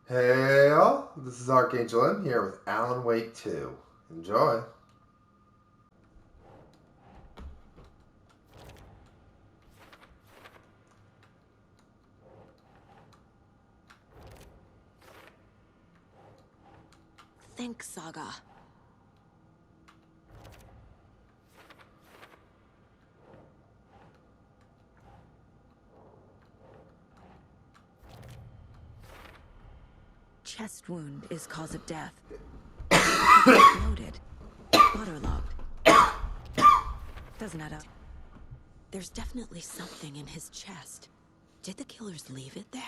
Hey all, this is Archangel M here with Alan Wake 2. Enjoy. Think, Saga. Chest wound is cause of death. Exploded. Waterlogged. Doesn't add up. There's definitely something in his chest. Did the killers leave it there?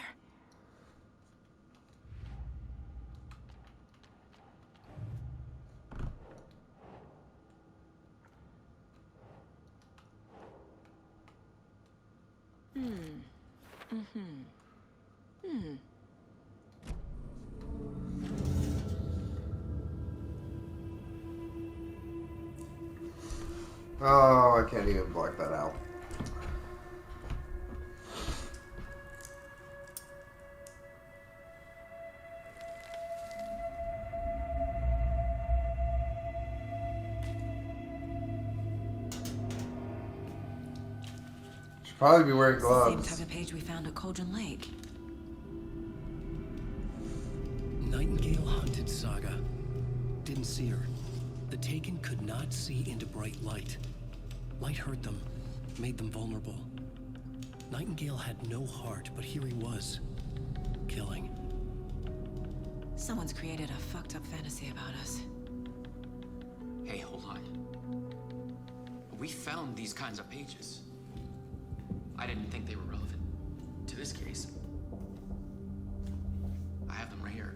Oh, I can't even block that out. Should probably be wearing It's the same gloves. type of page we found at Cauldron Lake. Nightingale hunted Saga. Didn't see her. The Taken could not see into bright light. Light hurt them, made them vulnerable. Nightingale had no heart, but here he was, killing. Someone's created a fucked up fantasy about us. Hey, hold on. We found these kinds of pages. I didn't think they were relevant to this case. I have them right here.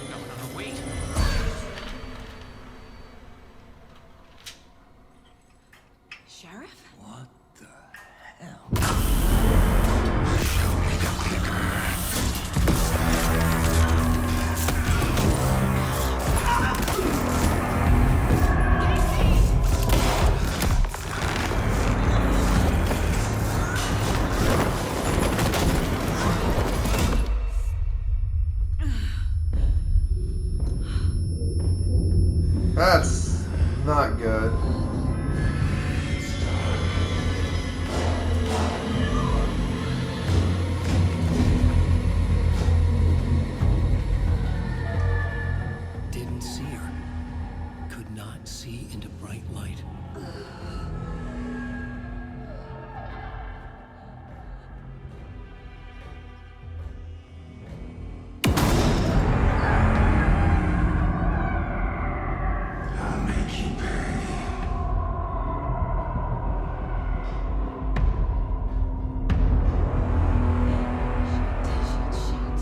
No, wait. Sheriff? What the hell? That's not good. Didn't see her. Could not see into bright light.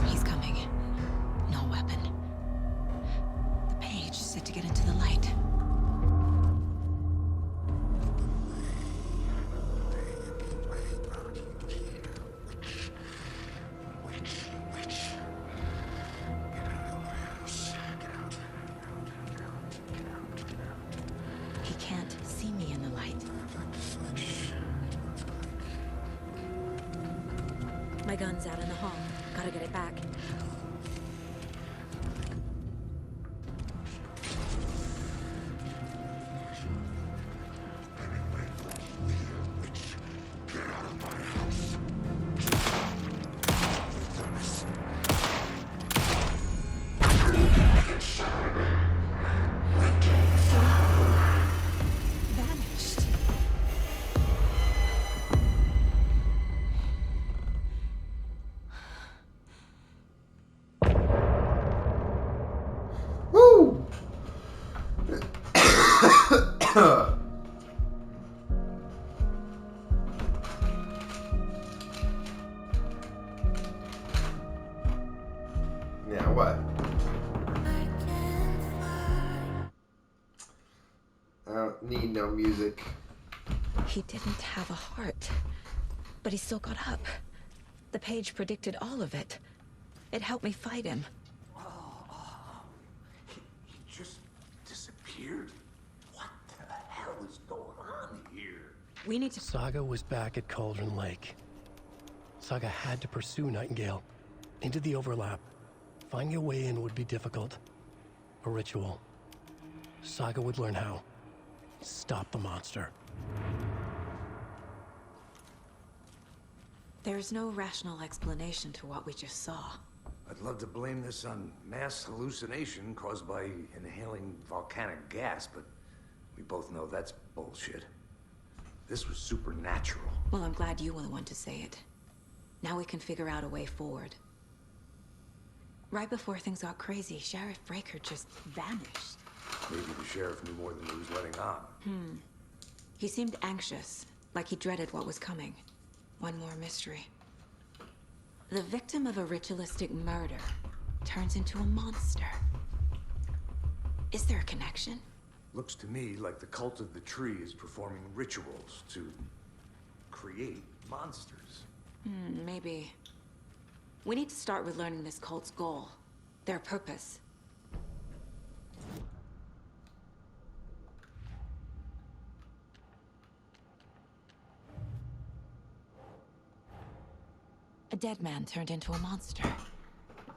He's coming. No weapon. The page set to get into the light. He can't see me in the light. My gun's out in the hall. Gotta get it back. Vanished. Woo! Yeah, what? I don't need no music. He didn't have a heart, but he still got up. The page predicted all of it. It helped me fight him. weird. What the hell is going on here? We need to... Saga was back at Cauldron Lake. Saga had to pursue Nightingale into the overlap. Finding a way in would be difficult. A ritual. Saga would learn how. Stop the monster. There's no rational explanation to what we just saw. I'd love to blame this on mass hallucination caused by inhaling volcanic gas, but we both know that's bullshit. This was supernatural. Well, I'm glad you were the one to say it. Now we can figure out a way forward. Right before things got crazy, Sheriff Breaker just vanished. Maybe the sheriff knew more than he was letting on. He seemed anxious, like he dreaded what was coming. One more mystery. The victim of a ritualistic murder turns into a monster. Is there a connection? Looks to me like the cult of the tree is performing rituals to create monsters. Maybe. We need to start with learning this cult's goal. Their purpose. A dead man turned into a monster.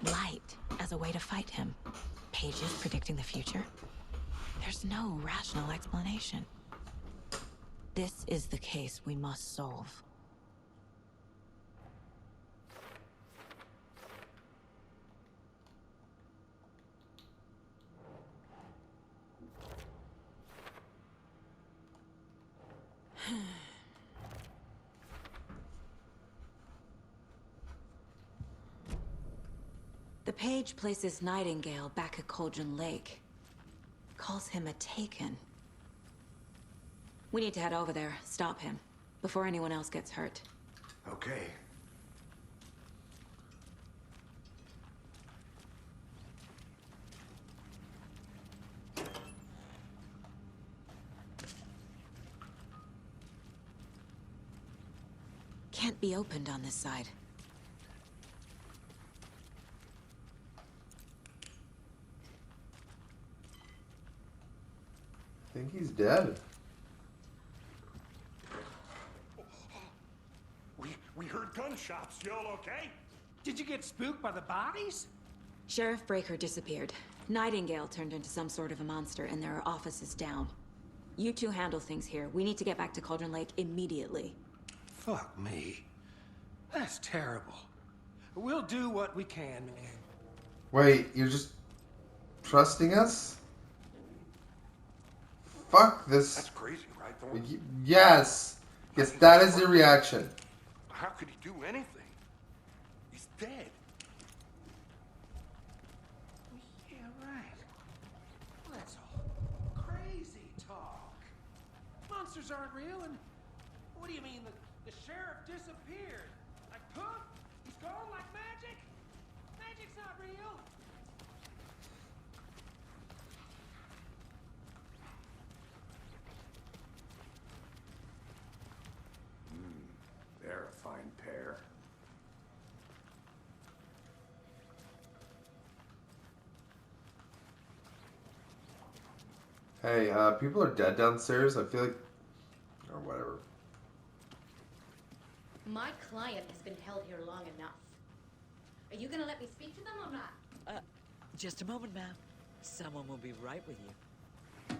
Light as a way to fight him. Pages predicting the future. There's no rational explanation. This is the case we must solve. The page places Nightingale back at Cauldron Lake. Calls him a Taken. We need to head over there, stop him, before anyone else gets hurt. Okay. Can't be opened on this side. I think he's dead. We heard gunshots. You all okay? Did you get spooked by the bodies? Sheriff Breaker disappeared. Nightingale turned into some sort of a monster, and there are offices down. You two handle things here. We need to get back to Cauldron Lake immediately. Fuck me. That's terrible. We'll do what we can, man. Wait, you're just trusting us? Fuck this. That's crazy, right, Thorne? Yes. Yes, that is the reaction. How could he do anything? He's dead. Yeah, right. Well, that's all crazy talk. Monsters aren't real, and what do you mean the sheriff disappeared? Like poof? He's gone like magic? Magic's not real. They're a fine pair. Hey, people are dead downstairs. I feel like... Or whatever. My client has been held here long enough. Are you gonna let me speak to them or not? Just a moment, ma'am. Someone will be right with you.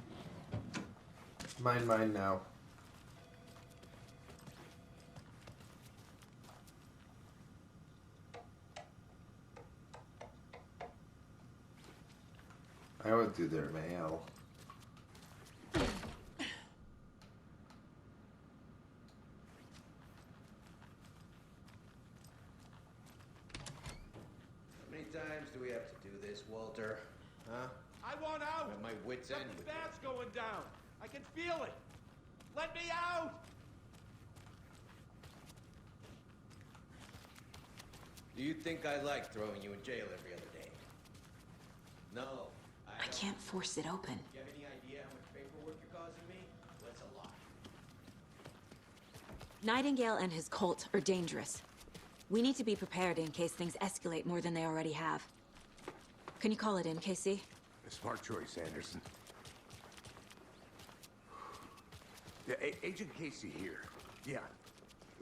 Mine now. I would do their mail. How many times do we have to do this, Walter? Huh? I want out! I'm at my wit's end Something with you. bad's going down. I can feel it. Let me out! Do you think I like throwing you in jail every other day? No, I don't. can't force it open. You have any idea how much paperwork you're causing me? Well, it's a lot. Nightingale and his cult are dangerous. We need to be prepared in case things escalate more than they already have. Can you call it in, Casey? A smart choice, Anderson. Yeah, Agent Casey here. Yeah.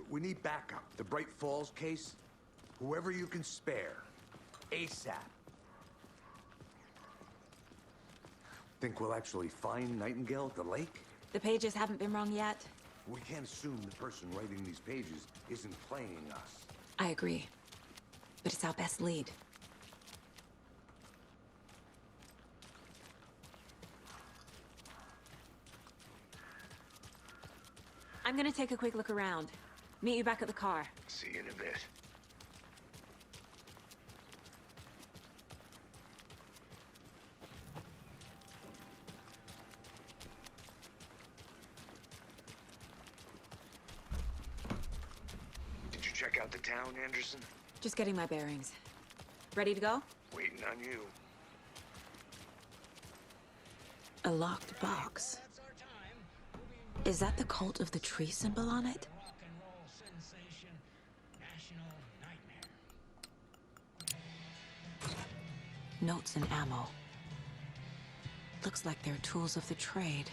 We need backup. The Bright Falls case. Whoever you can spare. ASAP. Think we'll actually find Nightingale at the lake? The pages haven't been wrong yet. We can't assume the person writing these pages isn't playing us. I agree. But it's our best lead. I'm gonna take a quick look around. Meet you back at the car. See you in a bit. Did you check out the town, Anderson? Just getting my bearings. Ready to go? Waiting on you. A locked box. Is that the Cult of the Tree symbol on it? Notes and ammo. Looks like they're tools of the trade.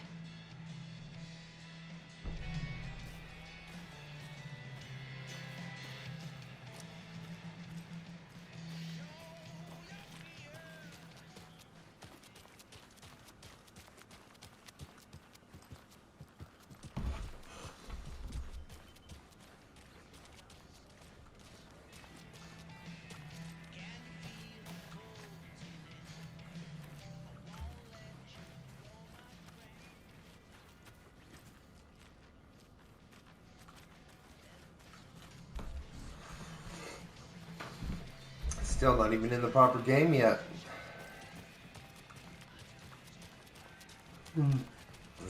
Still not even in the proper game yet.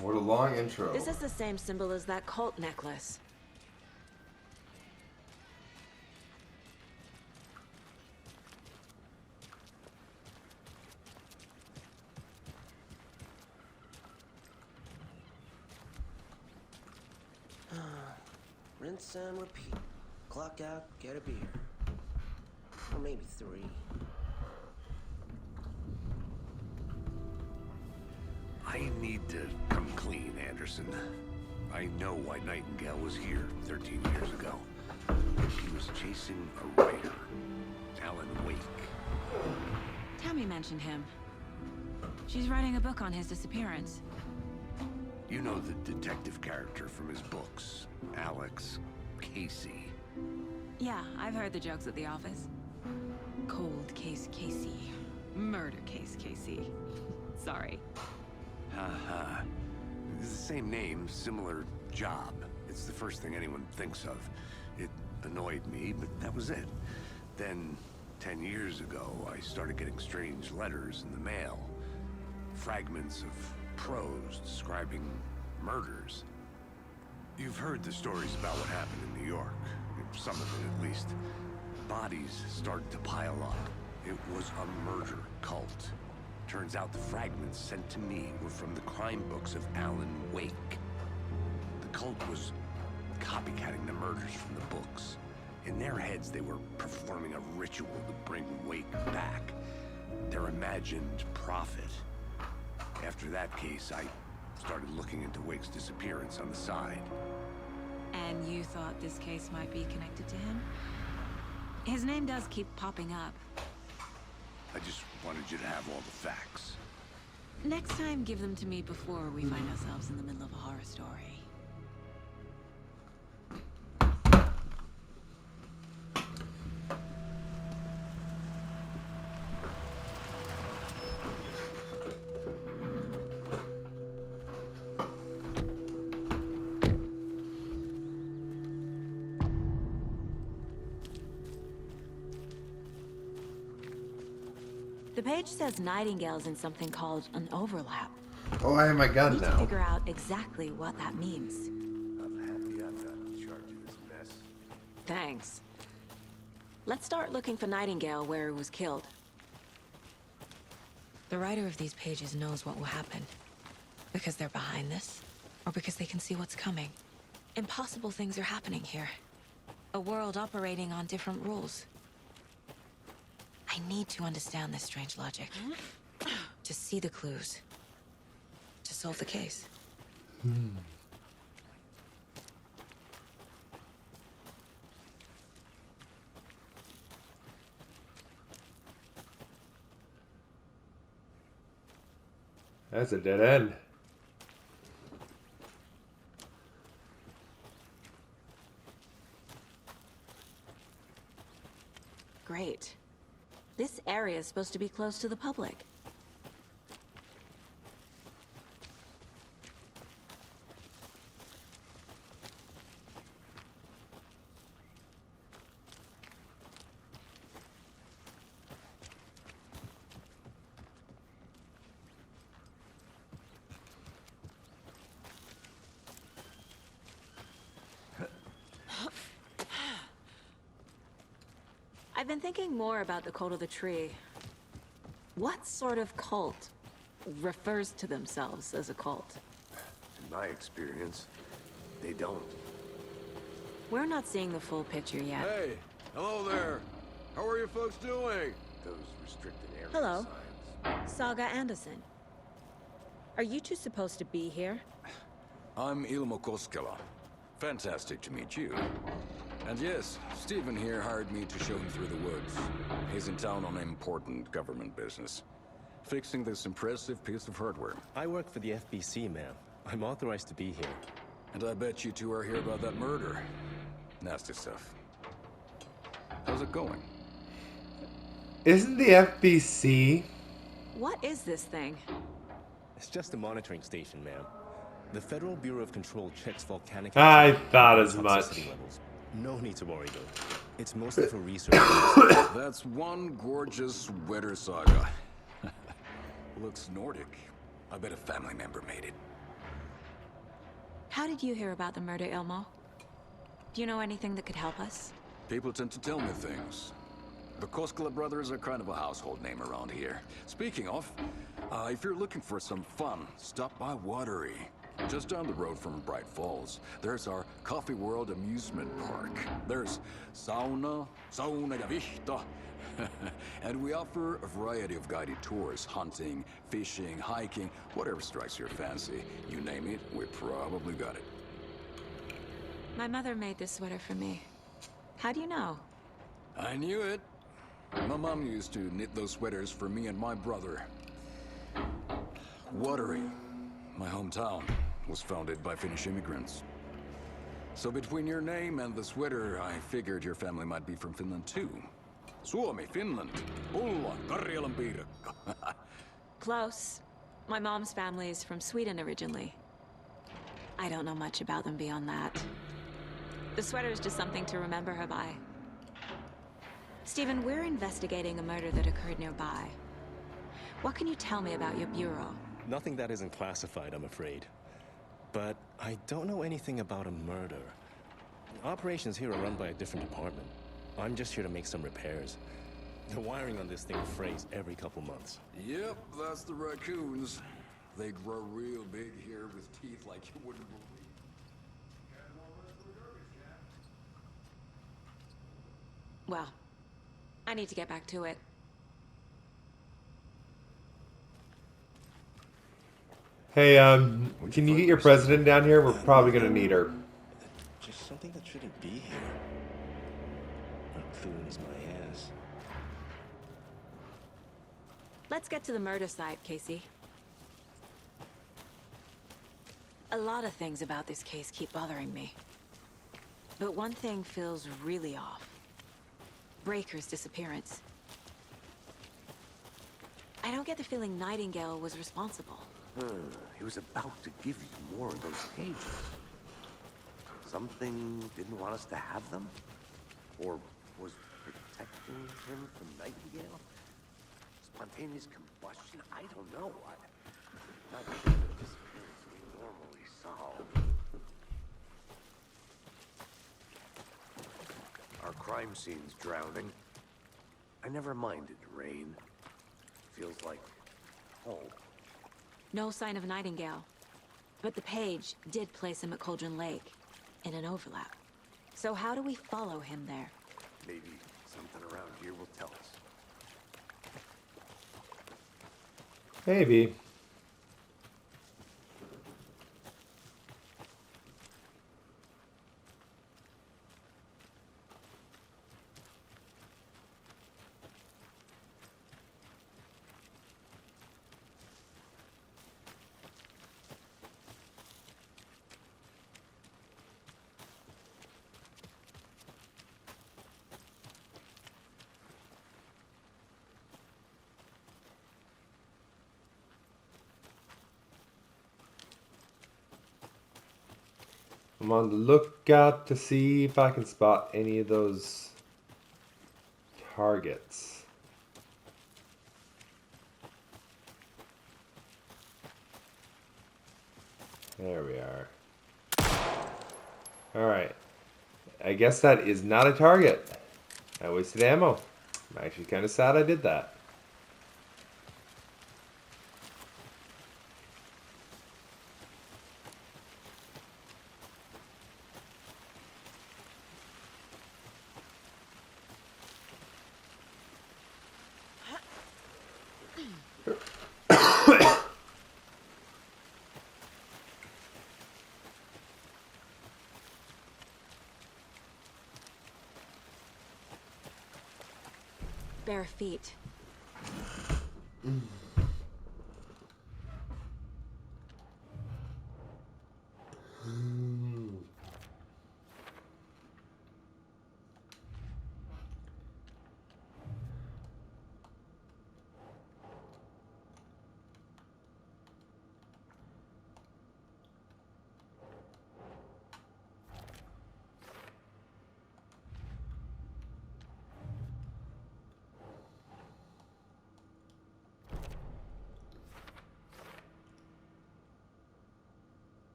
What a long intro. This is the same symbol as that cult necklace. Rinse and repeat. Clock out, get a beer. Or maybe 3. I need to come clean, Anderson. I know why Nightingale was here 13 years ago. He was chasing a writer, Alan Wake. Tammy mentioned him. She's writing a book on his disappearance. You know the detective character from his books, Alex Casey. Yeah, I've heard the jokes at the office. Cold case Casey. Murder case Casey. Sorry. Haha. It's the same name, similar job. It's the first thing anyone thinks of. It annoyed me, but that was it. Then, 10 years ago, I started getting strange letters in the mail. Fragments of prose describing murders. You've heard the stories about what happened in New York. Some of it, at least. Bodies started to pile up. It was a murder cult. Turns out the fragments sent to me were from the crime books of Alan Wake. The cult was copycatting the murders from the books. In their heads, they were performing a ritual to bring Wake back. Their imagined prophet. After that case, I started looking into Wake's disappearance on the side. And you thought this case might be connected to him? His name does keep popping up. I just wanted you to have all the facts. Next time, give them to me before we find ourselves in the middle of a horror story. The page says Nightingale's in something called an overlap. Oh, I have my gun Need to now. figure out exactly what that means. I'm happy I'm not in charge of this mess. Thanks. Let's start looking for Nightingale where he was killed. The writer of these pages knows what will happen. Because they're behind this, or because they can see what's coming. Impossible things are happening here. A world operating on different rules. I need to understand this strange logic. To see the clues. To solve the case. That's a dead end. Great. This area is supposed to be close to the public. I've been thinking more about the Cult of the Tree. What sort of cult refers to themselves as a cult? In my experience, they don't. We're not seeing the full picture yet. Hey, hello there. How are you folks doing? Those restricted area Hello. signs. Saga Anderson. Are you two supposed to be here? I'm Ilmo Koskela. Fantastic to meet you. And yes, Stephen here hired me to show him through the woods. He's in town on important government business. Fixing this impressive piece of hardware. I work for the FBC, ma'am. I'm authorized to be here. And I bet you two are here about that murder. Nasty stuff. How's it going? Isn't the FBC? What is this thing? It's just a monitoring station, ma'am. The Federal Bureau of Control checks volcanic I activity thought and as toxicity much. levels. No need to worry, though. It's mostly for research. That's one gorgeous weather saga. Looks Nordic. I bet a family member made it. How did you hear about the murder, Ilmo? Do you know anything that could help us? People tend to tell me things. The Koskela brothers are kind of a household name around here. Speaking of, if you're looking for some fun, stop by Watery. Just down the road from Bright Falls, there's our Coffee World amusement park. There's sauna ja vihta. And we offer a variety of guided tours, hunting, fishing, hiking, whatever strikes your fancy. You name it, we probably got it. My mother made this sweater for me. How do you know? I knew it. My mom used to knit those sweaters for me and my brother. Watery, my hometown, was founded by Finnish immigrants. So between your name and the sweater, I figured your family might be from Finland too. Suomi, Finland, Pulla, Karjalan piirakka. Close. My mom's family is from Sweden originally. I don't know much about them beyond that. The sweater is just something to remember her by. Stephen, we're investigating a murder that occurred nearby. What can you tell me about your bureau? Nothing that isn't classified, I'm afraid. But I don't know anything about a murder. Operations here are run by a different department. I'm just here to make some repairs. The wiring on this thing frays every couple months. Yep, that's the raccoons. They grow real big here with teeth like you wouldn't believe. Well, I need to get back to it. Hey, can you get your president down here? We're probably gonna need her. Just something that shouldn't be here. Not clean as my ass. Let's get to the murder site, Casey. A lot of things about this case keep bothering me. But one thing feels really off. Breaker's disappearance. I don't get the feeling Nightingale was responsible. He was about to give you more of those pages. Something didn't want us to have them? Or was protecting him from Nightingale? Spontaneous combustion? I don't know. I'm not sure the disappearance we normally solve. Our crime scene's drowning. I never minded rain. Feels like home. No sign of Nightingale. But the page did place him at Cauldron Lake, in an overlap. So how do we follow him there? Maybe something around here will tell us. Maybe. I'm on the lookout to see if I can spot any of those targets. There we are. Alright. I guess that is not a target. I wasted ammo. I'm actually kind of sad I did that. Bare feet.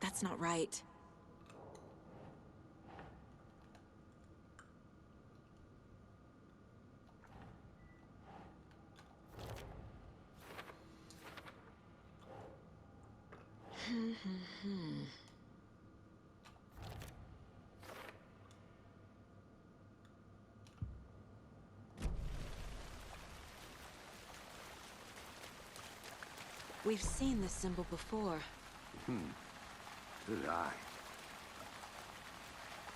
That's not right. We've seen this symbol before. Good eye.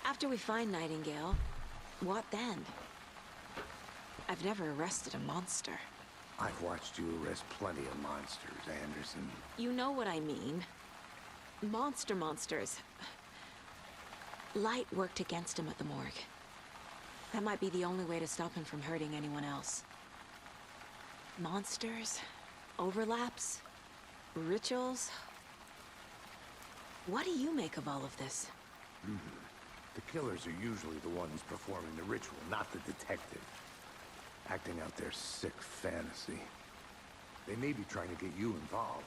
After we find Nightingale, what then? I've never arrested a monster. I've watched you arrest plenty of monsters, Anderson. You know what I mean. Monsters. Light worked against him at the morgue. That might be the only way to stop him from hurting anyone else. Monsters? Overlaps? Rituals? What do you make of all of this? The killers are usually the ones performing the ritual, not the detective. Acting out their sick fantasy. They may be trying to get you involved,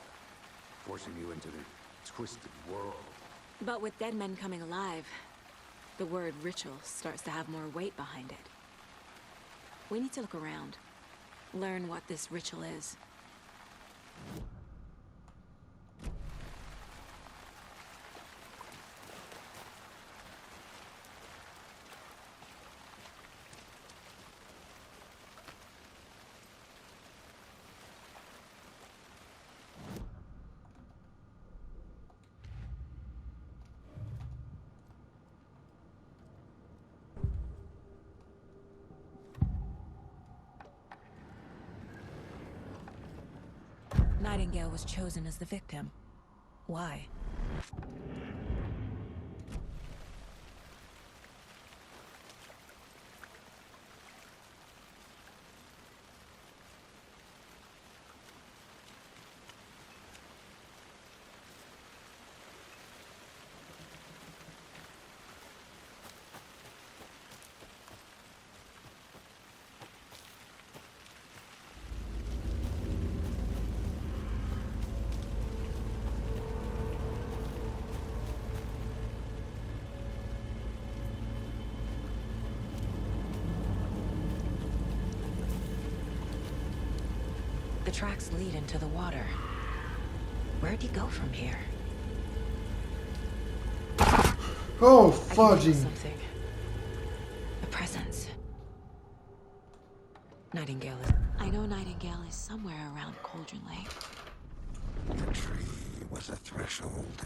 forcing you into their twisted world. But with dead men coming alive, the word ritual starts to have more weight behind it. We need to look around, learn what this ritual is. Nightingale was chosen as the victim. Why? The tracks lead into the water. Where'd he go from here? Oh, I can feel fudging. something. A presence. Nightingale is... I know Nightingale is somewhere around Cauldron Lake. The tree was a threshold.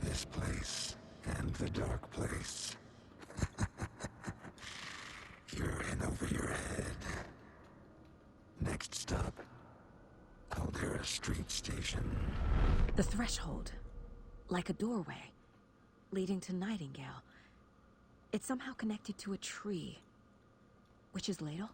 This place and the dark place. You're in over your head. Next stop, Caldera Street Station. The threshold. Like a doorway. Leading to Nightingale. It's somehow connected to a tree. Witch's Ladle?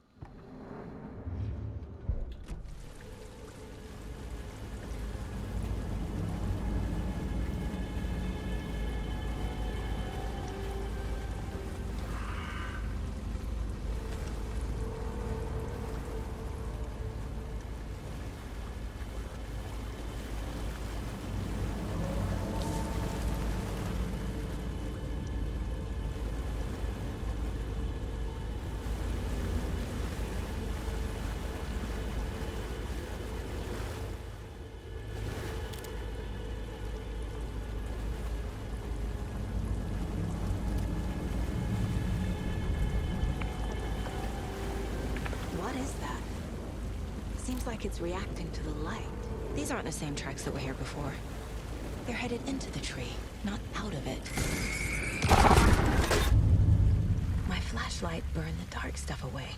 What is that? Seems like it's reacting to the light. These aren't the same tracks that were here before. They're headed into the tree, not out of it. My flashlight burned the dark stuff away.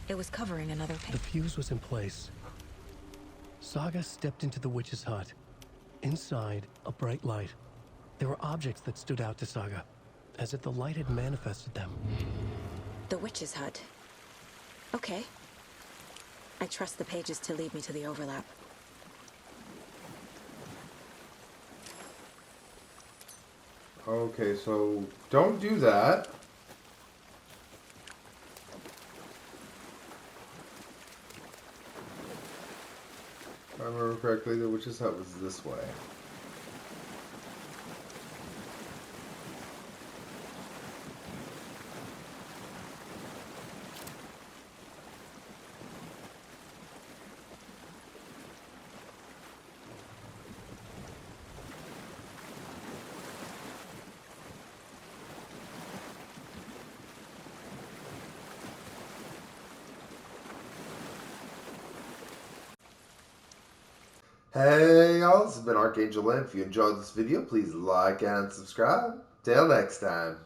It was covering another The page. fuse was in place. Saga stepped into the witch's hut. Inside, a bright light. There were objects that stood out to Saga, as if the light had manifested them. The witch's hut. Okay. I trust the pages to lead me to the overlap. Okay, so don't do that. If I remember correctly, the witch's hut was this way. Hey y'all, this has been Archangel Lynn. If you enjoyed this video, please like and subscribe. Till next time.